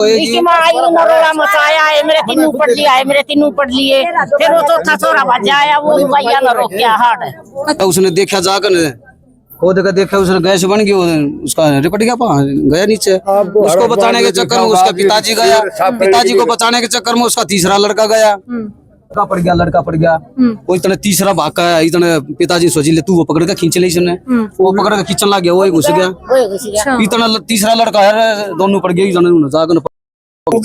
इसकी माँ आई नरोड़ा मचाया है, मेरे तीनों पढ़ लिया है, मेरे तीनों पढ़ लिए। फिर वो चौथा छोरा बजा आया, वो भैया न रोक के हार्ड है। उसने देखा जाकर वो देखा उसने गैस बन गई, उसका रिपट गया, गया नीचे। उसको बचाने के चक्कर में उसका पिताजी गया, पिताजी को बचाने के चक्कर में उसका तीसरा लड़का गया, लड़का पड़ गया। वो इतने तीसरा भागा है, इतने पिताजी सोची ले तू वो पकड़ के खींच ली इसने, वो पकड़ के खींचने लग गया, वो घुस गया। इतना तीसरा लड़का है, दोनों पड़ गए जाकर वो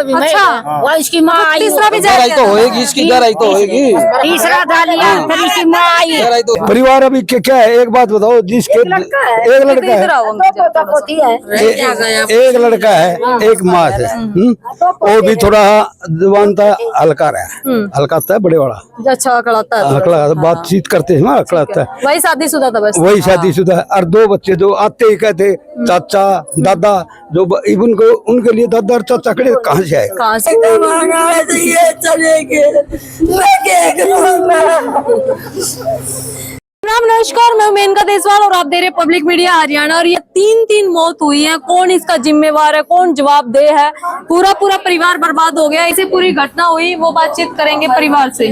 भी मैं, वो इसकी माँ आई, तीसरा भी गहराई तो होएगी, इसकी गहराई तो होएगी। तीसरा डालिया, फिर इसकी माँ आई। परिवार अभी क्या है, एक बात बताओ, जिसके एक लड़का है, एक लड़का है, एक माँ है, वो भी थोड़ा जुबान था, हल्का रहा, हल्का था, बड़े वाला अच्छा अकड़ाता है, अकड़ा बातचीत करते हैं ना, अकड़ाता है। वही शादीशुदा था बस, वही शादीशुदा है। और दो बच्चे जो आते ही कहते चाचा दादा, जो इवन को उनके लिए दादा और चाचा खड़े, कहाँ से आए, कहाँ से राम नमस्कार, मैं मेनका देसवाल और आप दे रहे पब्लिक मीडिया हरियाणा। और ये तीन मौत हुई है, कौन इसका जिम्मेवार है, कौन जवाबदेह है? पूरा परिवार बर्बाद हो गया। इसे पूरी घटना हुई, वो बातचीत करेंगे परिवार से।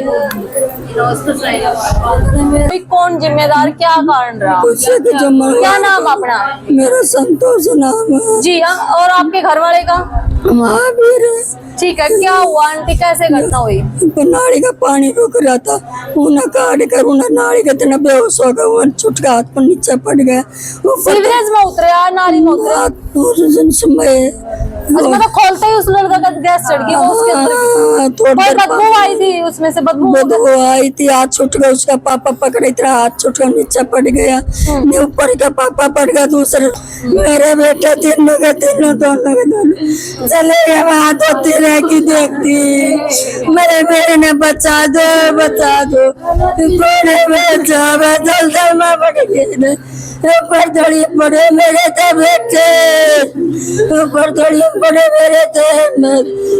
कौन जिम्मेदार, क्या कारण रहा, क्या नाम अपना? मेरा संतोष नाम है जी। और आपके घर वाले का? महावीर। ठीक है, क्या हुआ आंटी, कैसे घटना हुई? नाली का पानी रुक रहा था, उन्हें काट कर उन्हें नाली का इतना बेहोश हो गया, वो छुटका हाथ पर नीचे पड़ गया। सीवरेज में उतरे या नाली में उतरे? समय मतलब खोलते ही उस लड़का का गैस चढ़ गई, वो उसके अंदर बदबू आई थी, उसमें से बदबू आई थी। हाथ छूट गया, उसका पापा पकड़े, इतना हाथ छूट गया, नीचे पड़ गया। ऊपर का पापा पड़ गया, दूसरे मेरे बेटा तीनों के दोनों चले गए। हाथ होती रह की देखती, मेरे ने बचा दो जल्द में पड़ गई। ऊपर थोड़ी पड़े मेरे थे बेटे, ऊपर थोड़ी पड़े मेरे थे,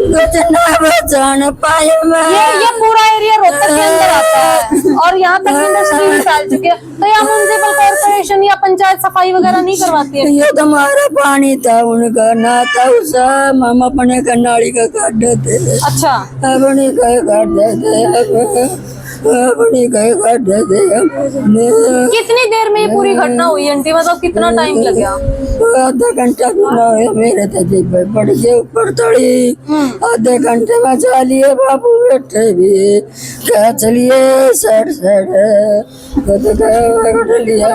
कुछ ना बचाना पाए। ये पूरा एरिया रोहतक के अंदर आता है और यहाँ तक इंडस्ट्री भी फैल चुकी है, तो यहाँ म्युनिसिपल कॉर्पोरेशन या पंचायत सफाई वगैरह नहीं करवाती है? ये तो हमारा पानी था, उनका ना था, उसा मामा अपने का नाली का काट देते। अच्छा, अपने का काट देते, अपनी कहीं काट देते। कितनी देर में ये पूरी घटना हुई आंटी, मतलब कितना टाइम लग गया? आधा घंटा भी ना है, मेरे तजीब पड़ गए ऊपर थोड़ी, आधे घंटे में चलिए बाबू बैठे भी क्या चलिए सर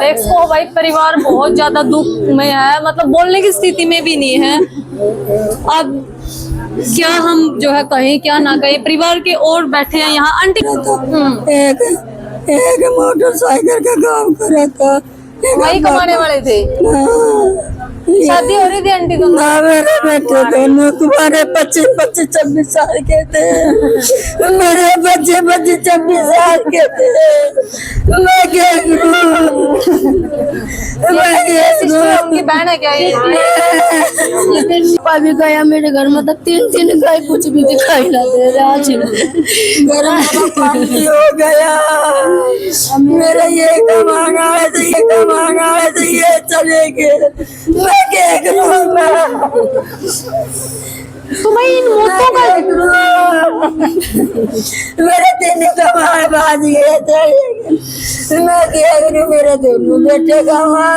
देखो भाई, परिवार बहुत ज्यादा दुख में है, मतलब बोलने की स्थिति में भी नहीं है। अब क्या हम जो है कहें क्या ना कहें, परिवार के और बैठे हैं यहाँ आंटी। एक मोटरसाइकिल का काम कर रहा था, वही कमाने वाले थे। शादी हो रही थी आंटी तुम? मेरे बेटे दोनों तुम्हारे 25-26 साल के थे, मेरे बच्चे 25-26 साल के थे। मैं क्या करूं? उनकी बहन है क्या ये? पापा भी गया मेरे घर में, तक 3 गाय कुछ भी दिखाई ना दे रहा। आज घर में पानी हो गया, मेरा ये कमाना है तो ये कमाना है तो ये चलेंगे। मैं क्या करूं? तुम्हें इन मुद्दों का मेरे 3 कमाए बाज गए थे, मैं क्या करूं? मेरे दोनों बेटे कमाए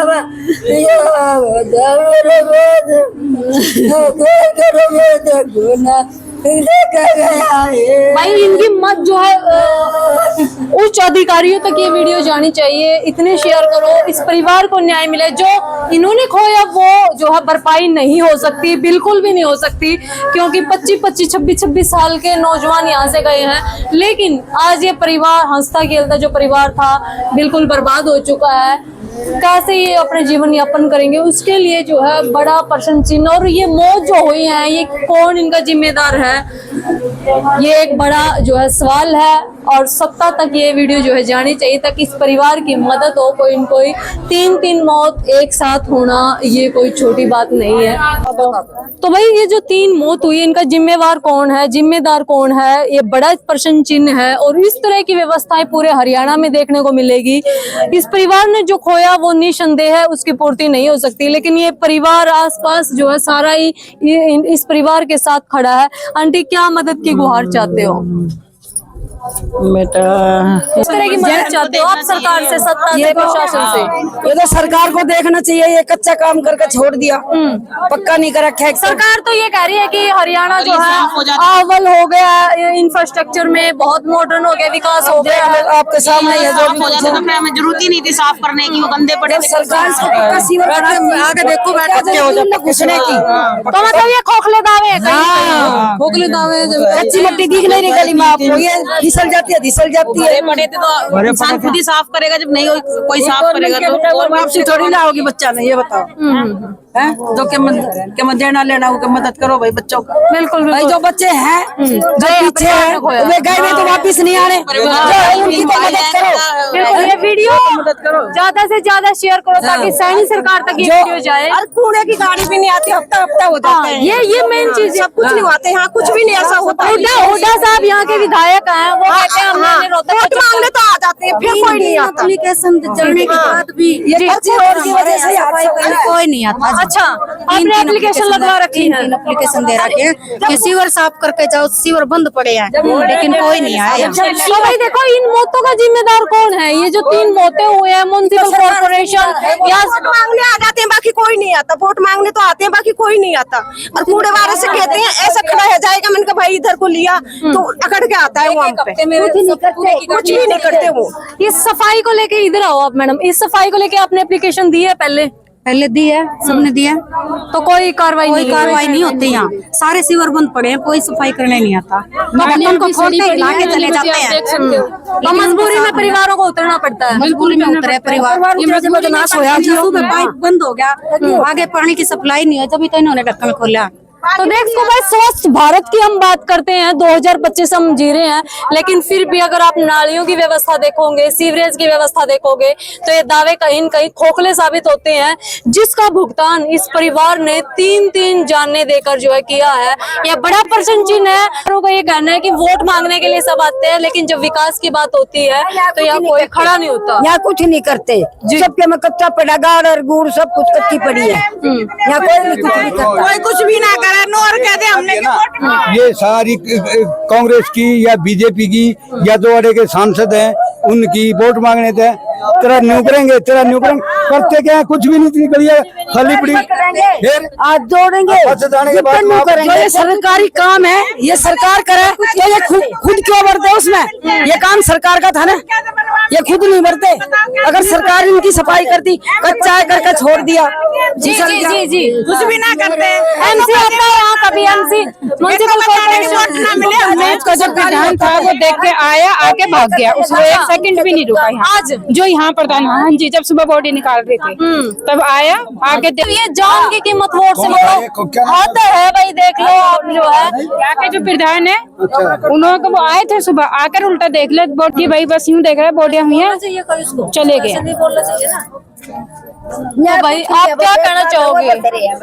भाई, इनकी मत जो है उच्च अधिकारियों तक ये वीडियो जानी चाहिए। इतने शेयर करो, इस परिवार को न्याय मिले। जो इन्होंने खोया वो जो है भरपाई नहीं हो सकती, बिल्कुल भी नहीं हो सकती, क्योंकि 25-25, 26-26 साल के नौजवान यहाँ से गए हैं। लेकिन आज ये परिवार हंसता खेलता जो परिवार था बिल्कुल बर्बाद हो चुका है। कैसे ये अपने जीवन यापन करेंगे, उसके लिए जो है बड़ा प्रश्न चिन्ह। और ये मौत जो हुई है, ये कौन इनका जिम्मेदार है? ये एक बड़ा जो है सवाल है और सत्ता तक ये वीडियो जो है जानी चाहिए ताकि इस परिवार की मदद हो। कोई न कोई 3 मौत एक साथ होना ये कोई छोटी बात नहीं है। तो भाई ये जो 3 मौत हुई इनका जिम्मेवार कौन है, जिम्मेदार कौन है, ये बड़ा प्रश्न चिन्ह है। और इस तरह की व्यवस्थाएं पूरे हरियाणा में देखने को मिलेगी। इस परिवार ने जो खोया वो निसंदेह है उसकी पूर्ति नहीं हो सकती, लेकिन ये परिवार आसपास जो है सारा ही इस परिवार के साथ खड़ा है। आंटी क्या मदद की गुहार चाहते हो? बेटा इस तरह की मदद चाहते हो आप सरकार से, सत्ता से, प्रशासन से? ये तो सरकार को देखना चाहिए, ये कच्चा काम करके छोड़ दिया, पक्का नहीं कर रखा है। सरकार तो ये कह रही है कि हरियाणा जो है अव्वल हो गया, इंफ्रास्ट्रक्चर में बहुत मॉडर्न हो गया, विकास हो गया। आपके सामने ये जो हमें जरूरत ही नहीं थी साफ करने की, वो गंदे पड़े सरकार से पक्का सीवर आगे देखो कच्चे हो जाते घुसने की। तो मतलब ये खोखले दावे हैं कहीं? खोखले दावे, कच्ची मिट्टी दिख नहीं रही गली में आपको, ये धिसल जाती है, धिसल जाती है। बड़े थे तो इंसान खुद ही साफ करेगा, जब नहीं कोई साफ करेगा तो। और वापसी थोड़ी ना होगी बच्चा ने, ये बताओ हैं? जो के देना लेना वो मदद करो भाई बच्चों का। बिल्कुल भाई जो बच्चे हैं जो पीछे हैं वे गए में तो वापिस नहीं आ रहे, उनकी तो मदद करो। बिल्कुल, ये वीडियो ज्यादा से ज्यादा शेयर करो ताकि सैनी सरकार तक ये वीडियो जाए। और कूड़े की गाड़ी भी नहीं आती, हफ्ता हफ्ता हो जाता है। ये मेन चीज है, कुछ नहीं होते यहाँ, कुछ भी नहीं ऐसा होता। हुड्डा साहब यहाँ के विधायक हैं, वो कहते हैं हमने वोट मांगने तो आ जाते हैं, फिर कोई नहीं आता। एप्लीकेशन चलने के बाद भी ये कच्चे रोड की वजह से कोई नहीं आता। अच्छा, आपने एप्लीकेशन लगवा रखी है? एप्लीकेशन दे रखे हैं कि सीवर साफ करके जाओ, सीवर बंद पड़े हैं लेकिन कोई नहीं आया। तो भाई देखो इन मौतों का जिम्मेदार कौन है? ये जो 3 मौतें हुए हैं, म्युनिसिपल कॉर्पोरेशन या वोट मांगने आ जाते हैं, बाकी कोई नहीं आता। वोट मांगने तो आते हैं, बाकी कोई नहीं आता। और कूड़े वाले से कहते हैं ऐसा खड़ा है जाएगा, मैंने कहा भाई इधर को लिया तो अकड़ के आता है वहाँ पे, कुछ भी नहीं करते वो। इस सफाई को लेके इधर आओ आप मैडम, इस सफाई को लेके आपने एप्लीकेशन दी है पहले दी है, सबने दिया, तो कोई कार्रवाई नहीं होती। यहाँ सारे सीवर बंद पड़े हैं, कोई सफाई करने नहीं आता। बर्तन को खोलते ही लाके चले जाते हैं। तो मजबूरी में परिवारों को उतरना पड़ता है। मजबूरी में उतरे परिवार। सुबह पाइप बंद हो गया, आगे पानी की सप्लाई नहीं है, तभी तो इन्होंने ढक्कन खोला। तो देखो भाई, स्वच्छ भारत की हम बात करते हैं, 2025 हम जी रहे हैं, लेकिन फिर भी अगर आप नालियों की व्यवस्था देखोगे, सीवरेज की व्यवस्था देखोगे, तो ये दावे कहीं न कहीं खोखले साबित होते हैं। जिसका भुगतान इस परिवार ने 3 जानें देकर जो है किया है, यह बड़ा प्रश्न चिन्ह है। लोगों का ये कहना है कि वोट मांगने के लिए सब आते हैं, लेकिन जब विकास की बात होती है तो यहाँ कोई खड़ा नहीं होता। यहाँ कुछ नहीं करते, सबके में कच्चा पड़ा, गाड़ और गुड़ सब कुछ कच्ची पड़ी है। यहाँ कोई कुछ नहीं करता, कोई कुछ भी ना करे। नोर कहते हमने ये सारी कांग्रेस की या बीजेपी की या दो के सांसद हैं, उनकी वोट मांगने थे, तेरा न्यू करेंगे करते क्या है? कुछ भी नहीं करिए, खाली पड़ी फिर आज जोड़ेंगे ये सरकारी काम है, ये सरकार करे तो ये खुद क्यों बढ़ते उसमें? ये काम सरकार का था ना, ये खुद नहीं बढ़ते। अगर सरकार इनकी सफाई करती, कच्चा करके छोड़ दिया। जी कुछ भी ना करते। एमसी आता है यहाँ कभी, एमसी म्युनिसिपल कॉर्पोरेशन का जो विधान था वो देख के आया, आके भाग गया, उसको 1 सेकंड भी नहीं रुका। आज जो यहाँ प्रधान, हाँ जी, जब सुबह बॉडी निकाल रहे थे तब आया, आके तो ये जान की कीमत वोट से मतलब हद है भाई। देख लो आप जो है यहाँ के जो प्रधान है उन्होंने वो आए थे सुबह, आकर उल्टा देख ले बॉडी, भाई बस यूँ देख रहे बॉडी हुई है, चले गए। तो भाई आप क्या कहना चाहोगे?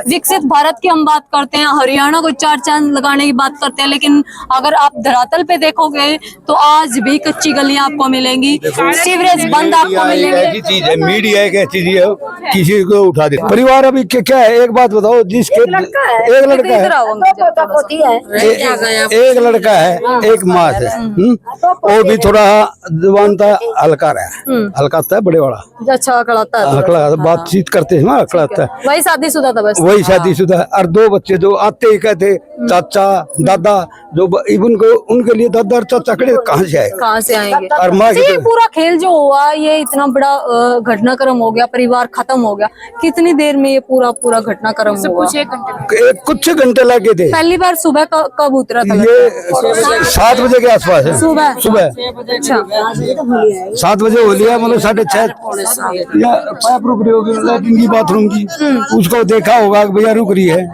विकसित भारत की हम बात करते हैं, हरियाणा को 4 चांद लगाने की बात करते हैं, लेकिन अगर आप धरातल पे देखोगे तो आज भी कच्ची गलियां आपको मिलेंगी, सीवरेज बंद आपको मिलेंगे। ऐसी चीज है, मीडिया एक ऐसी चीज है, किसी को उठा दे। परिवार अभी क्या है, एक बात बताओ, जिसके एक लड़का है, एक माँ है, वो भी थोड़ा जुबान था, हल्का है, बड़े बड़ा अच्छा अकड़ाता है, बातचीत करते हैं ना, अकड़ाता है। वही शादीशुदा था बस, वही शादीशुदा है। और 2 बच्चे जो आते ही कहते चाचा दादा, जो इवन को उनके लिए दादा और चाचा कहाँ से आएंगे? और माँ ये पूरा खेल जो हुआ, ये इतना बड़ा घटनाक्रम हो गया, परिवार खत्म हो गया। कितनी देर में ये पूरा घटनाक्रम हुआ? कुछ घंटे लगे थे। पहली बार सुबह कब उतरा था? ये 7 बजे के आसपास है। सुबह अच्छा 7 बजे हो लिया, मतलब 6:30 या पाइप रुक रही होगी। लैट्रिन की बाथरूम की, उसको देखा होगा कि भैया रुक रही है,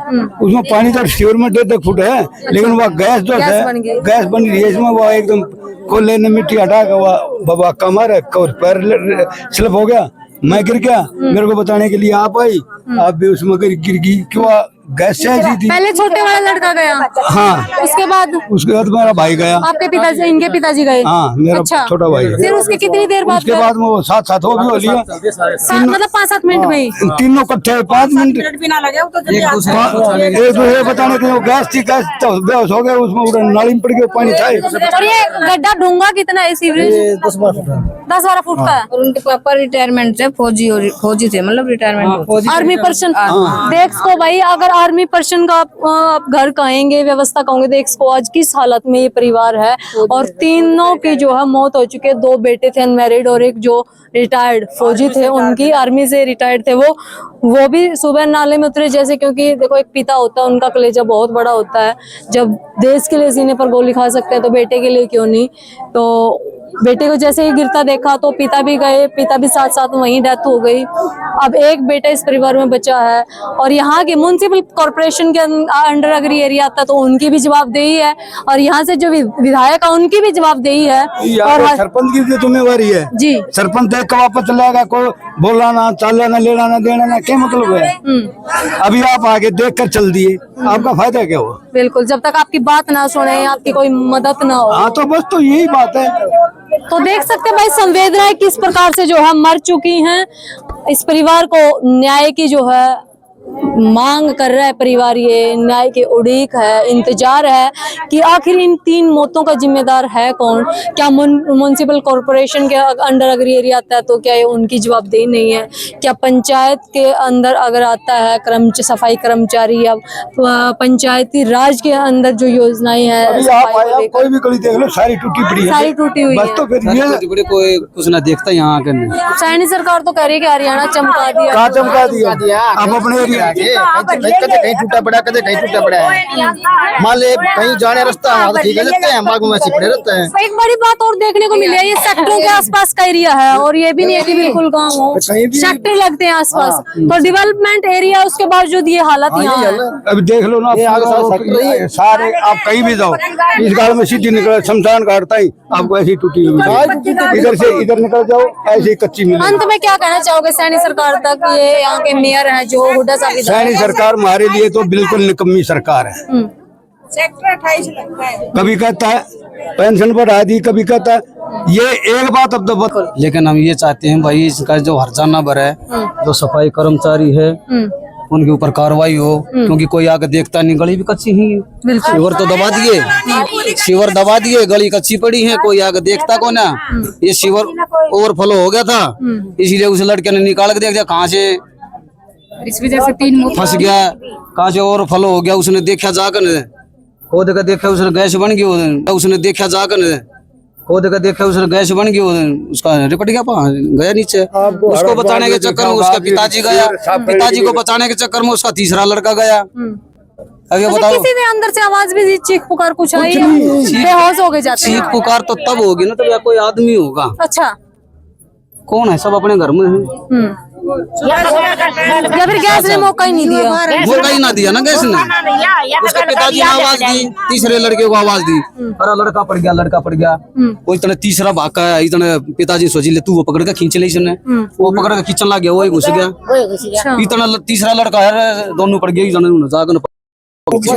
उसमें पानी तो शिविर में 1.5 फुट है, लेकिन वह गैस जो है गैस बन रही है इसमें, वो एकदम कोले ने मिट्टी हटा के वह बाबा कमर है और पैर स्लिप हो गया, मैं गिर गया, मेरे को बताने के लिए आप आई, आप भी उसमें गिर गई, क्यों गैस से ऐसी थी। पहले छोटे वाला लड़का गया, हाँ, उसके बाद मेरा भाई गया। आपके पिताजी, इनके पिताजी गए? हाँ, मेरा अच्छा। छोटा भाई। फिर उसके कितनी देर बाद? उसके बाद वो साथ हो भी हो लिया, मतलब 5-7 मिनट में ही तीनों इकट्ठे 5 मिनट भी ना लगे, तो एक दूसरे बताने के लिए गैस थी, गैस तो बेहोश हो गए, उसमें उधर नाली में पड़ गए, पानी था। और ये गड्ढा डूंगा कितना है सीवरेज? 10-12 फुट का है। और उनके पापा रिटायरमेंट से फौजी थे, मतलब रिटायरमेंट आर्मी पर्सन। देख को भाई, अगर आर्मी पर्सन का आप घर कहेंगे, व्यवस्था कहोगे, देख को आज किस हालत में ये परिवार है। और तीनों की जो है मौत हो चुकी है। 2 बेटे थे अनमैरिड और एक जो रिटायर्ड फौजी थे, उनकी आर्मी से रिटायर्ड थे, वो भी सुबह नाले में उतरे जैसे, क्योंकि देखो एक पिता होता है, उनका कलेजा बहुत बड़ा होता है। जब देश के लिए सीने पर गोली खा सकते हैं तो बेटे के लिए क्यों नहीं। तो बेटे को जैसे ही गिरता देखा तो पिता भी गए, पिता भी साथ साथ वहीं डेथ हो गई। अब एक बेटा इस परिवार में बचा है। और यहाँ के म्युनिसिपल कॉर्पोरेशन के अंडर अगर ये एरिया आता तो उनकी भी जवाबदेही है, और यहाँ से जो विधायक है उनकी भी जवाबदेही है। और सरपंच की जिम्मेवारी है जी, सरपंच देख के वापस चलेगा, कोई बोला ना, चाला ना, लेना ना, देना ना, क्या मतलब है। अभी आप आगे देख कर चल दिए, आपका फायदा क्या हुआ? बिल्कुल, जब तक आपकी बात ना सुने, आपकी कोई मदद ना हो। हाँ, तो बस तो यही बात है। तो देख सकते हैं भाई, संवेदनाएं किस प्रकार से जो है मर चुकी हैं। इस परिवार को न्याय की जो है मांग कर रहा है परिवार, ये न्याय की उड़ीक है, इंतजार है कि आखिर इन 3 मौतों का जिम्मेदार है कौन। क्या म्युनिसिपल कॉर्पोरेशन के अंडर अगर एरिया आता है तो क्या ये उनकी जवाबदेही नहीं है? क्या पंचायत के अंदर अगर आता है सफाई कर्मचारी या पंचायती राज के अंदर जो योजनाएं हैं, कोई भी गली देख लो, सारी टूटी पड़ी है, सारी टूटी हुई बस। है। तो फिर ये कोई कुछ ना देखता यहाँ आकर। सैनी सरकार तो कह रही है कि हरियाणा चमका दिया, कहाँ चमका दिया? अब अपने कहीं टूटा पड़ा, कहीं टूटा पड़ा है। मान ले कहीं जाने रास्ता ठीक है, लगते हैं बाग में ऐसे पड़े रहते हैं। एक बड़ी बात और देखने को मिली है, ये सेक्टरों के आसपास का एरिया है, और ये भी नहीं है कि बिल्कुल गाँव हो, सेक्टर लगते हैं आसपास। तो डेवलपमेंट एरिया, उसके बावजूद ये हालत यहाँ है। अभी देख लो ना, सारे आप कहीं भी जाओ, इस गाँव में सीधी निकल शमशान घाट तक आपको ऐसी टूटी हुई मिलेगी, इधर से इधर निकल जाओ ऐसी कच्ची मिलेगी। अंत में क्या कहना चाहोगे सैनी सरकार तक? ये यहाँ के मेयर है जो हुड्डा साहब, सैनी सरकार हमारे लिए तो बिल्कुल निकम्मी सरकार है। सेक्टर 28 लगता है, कभी कहता है पेंशन बढ़ा दी, कभी कहता है ये एक बात। अब तो लेकिन हम ये चाहते हैं भाई, इसका जो हर्जाना भरा है, जो सफाई कर्मचारी है उनके ऊपर कार्रवाई हो, क्योंकि कोई आगे देखता नहीं। गली भी कच्ची ही है, शिवर तो दबा दिए, शिवर दबा दिए, गली कच्ची पड़ी है, कोई आगे देखता को ना। ये शिवर ओवरफ्लो हो गया था, इसीलिए उस लड़के ने निकाल के देख दिया कहाँ से, इस वजह से 3 मौत फंस गया, कहाँ से ओवरफ्लो हो गया। उसने देखा जाकर, खोद कर देखा, उसने गैस बन गई, उसने देखा जाकर खोद कर देखा, उसने गैस बन गई, उसका रिपट गया नीचे। उसको बचाने के चक्कर में उसका पिताजी गया, पिताजी को बचाने के चक्कर में उसका तीसरा लड़का गया। अब ये बताओ, किसी ने अंदर से आवाज भी दी, चीख पुकार कुछ आई? बेहोश हो गए जाते हैं। चीख पुकार तो तब होगी ना तब कोई आदमी होगा। अच्छा, कौन है? सब अपने घर में है। या फिर गैस ने मौका ही नहीं दिया? मौका ही ना दिया ना गैस ने। उसके पिताजी ने आवाज दी, तीसरे लड़के को आवाज दी, अरे लड़का पड़ गया, लड़का पड़ गया। वो इतने तीसरा भागा है, इतने पिताजी सोची ले तू वो पकड़ के खींच ले, इसने वो पकड़ के खींचने लग गया, वो घुस गया। इतना तीसरा लड़का है, दोनों पड़ गए, जाकर अच्छा,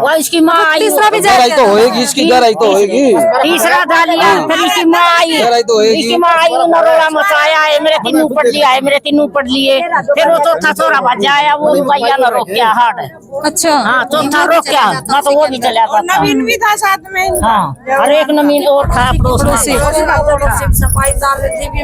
वो इसकी माँ आई, तीसरा भी गहराई तो होएगी, इसकी गहराई तो होएगी। तीसरा था लिया, फिर इसकी माँ आई, गहराई तो होएगी। इसकी माँ आई, नरोड़ा मचाया है, मेरे तीनों पढ़ लिया है, मेरे तीनों पढ़ लिए। फिर वो चौथा छोरा बजा आया, वो भैया न रोक क्या हार्ड है। अच्छा, हाँ, चौथा रोक क्या ना, तो वो भी चला था। नवीन भी था साथ में। हाँ, हर एक नवीन और था पड़ोसी।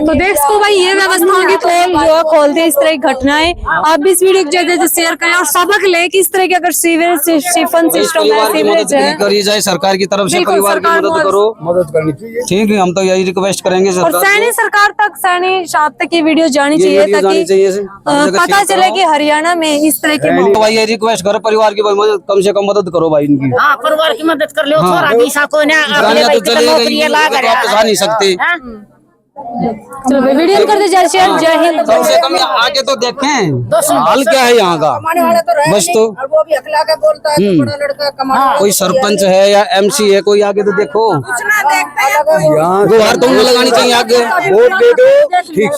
तो देख को भाई, ये व्यवस्था की पोल जो खोल दे इस तरह की घटनाएं। आप भी इस वीडियो को ज्यादा से शेयर करें और सबक ले कि इस तरह के अगर सीवरेज सिफन सिस्टम है, सीवरेज है, करी जाए सरकार की तरफ से, बिल्कुल, परिवार की सरकार मदद करो, मदद करनी चाहिए। ठीक है, हम तो यही रिक्वेस्ट करेंगे और सरकार सैनी सरकार तक, सैनी साहब तक ये वीडियो जानी ये चाहिए वीडियो जानी चाहिए, ताकि पता चले कि हरियाणा में इस तरह की तो भाई ये रिक्वेस्ट करो परिवार की, भाई मदद कम से कम मदद करो भाई इनकी। हाँ, परिवार की मदद कर लो, छोरा भी साको ने जाने तो चले गई, तो वापस आ नहीं सकते। चलो भाई, वीडियो कर दे शेयर। जय हिंद। कम से कम आगे तो देखें हाल क्या है यहाँ का, बस तो वो भी अखला के बोलता है बड़ा लड़का कमाने कोई सरपंच है या MC है, कोई आगे तो देखो, यहाँ गुहार तो उन्हें लगानी चाहिए आगे। वोट दे दो ठीक से।